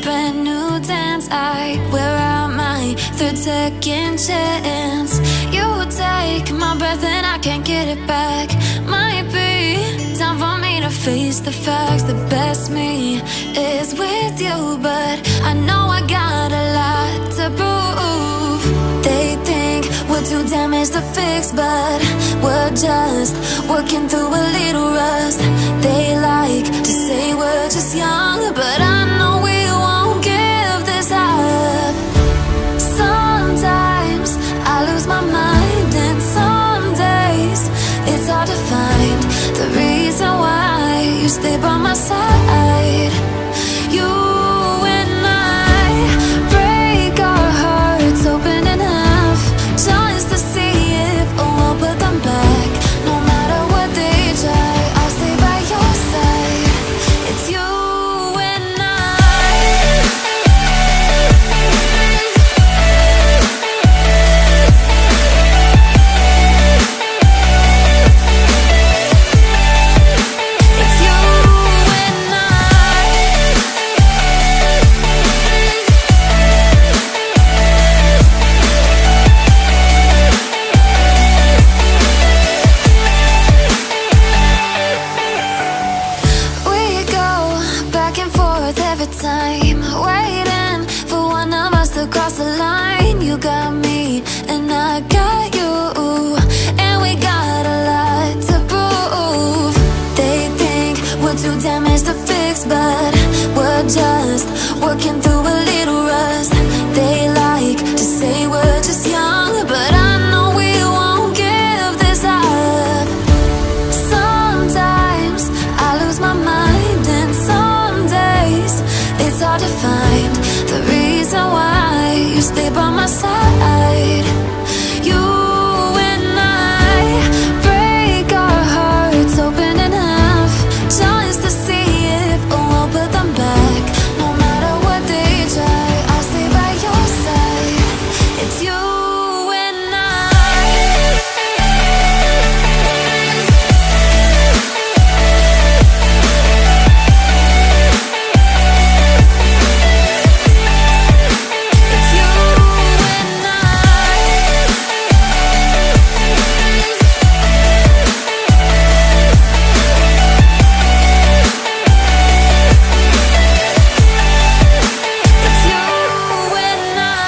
brand new dance. I wear out my third second chance. You take my breath and I can't get it back. Might be time for me to face the facts. The best me is with you, but I know I got a lot to prove. They think we're too damaged to fix, but we're just working through a little rust. They like to say we're just young, but I know we won't give this up. Sometimes I lose my mind, and some days it's hard to find the reason why you stay by my side. You and I break our hearts open in half, just to see if we'll put them back. No matter what they try, I'll stay by your side. It's you and I. It's you and I. We go back and forth every time, waiting for one of us to cross the line. You got me and I got you, and we got a lot to prove. They think we're too damaged to fix, but we're just working through a little rust. They like to say we're just young, but I know we won't give this up. Sometimes I lose my mind, and some days it's hard to find the reason why you stay by my side. You and I break our hearts open in half, just to see if we'll put them back. No matter what they try, I'll stay by your side. It's you and I. It's you and I. It's you and I.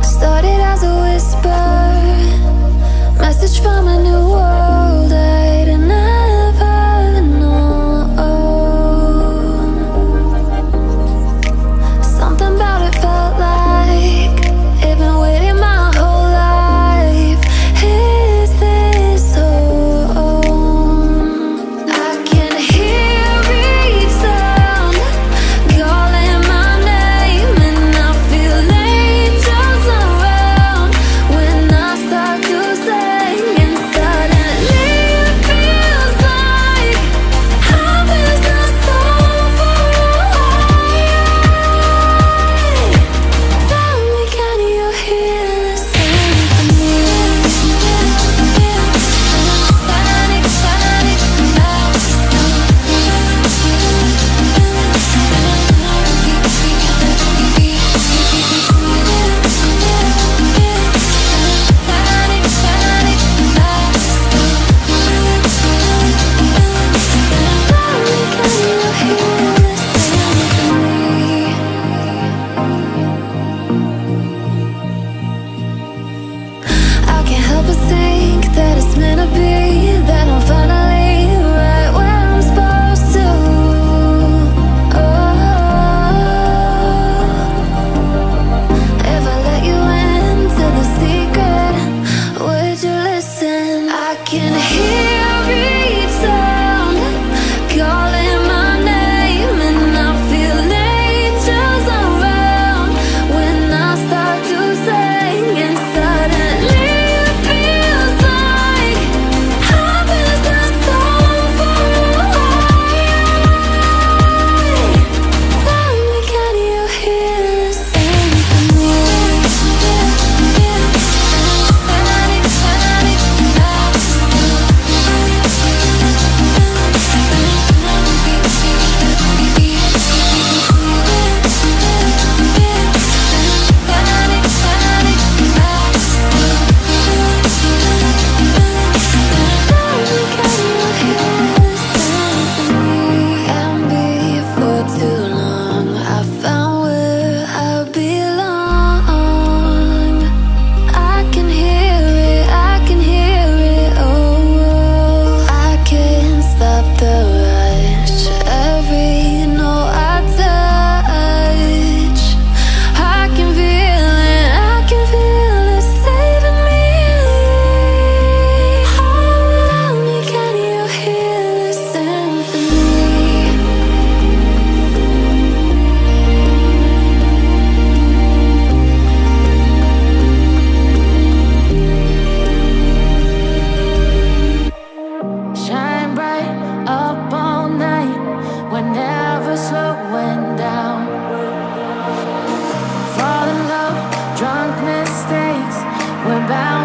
Started as a whisper, message from a new world I'd never known. Something about it felt like it'd been waiting my whole life. Is this home? I can hear each sound calling my name, and I feel angels around when I start to sing. And suddenly it feels like heaven's not so far away. Tell me, can you hear the symphony? I can't help but think that it's meant to be, that I'm finally right where I'm supposed to. If I let you into the secret, would you listen? I can hear each sound calling my name, and I feel angels around when I start to sing. And suddenly it feels like heaven's not We're bound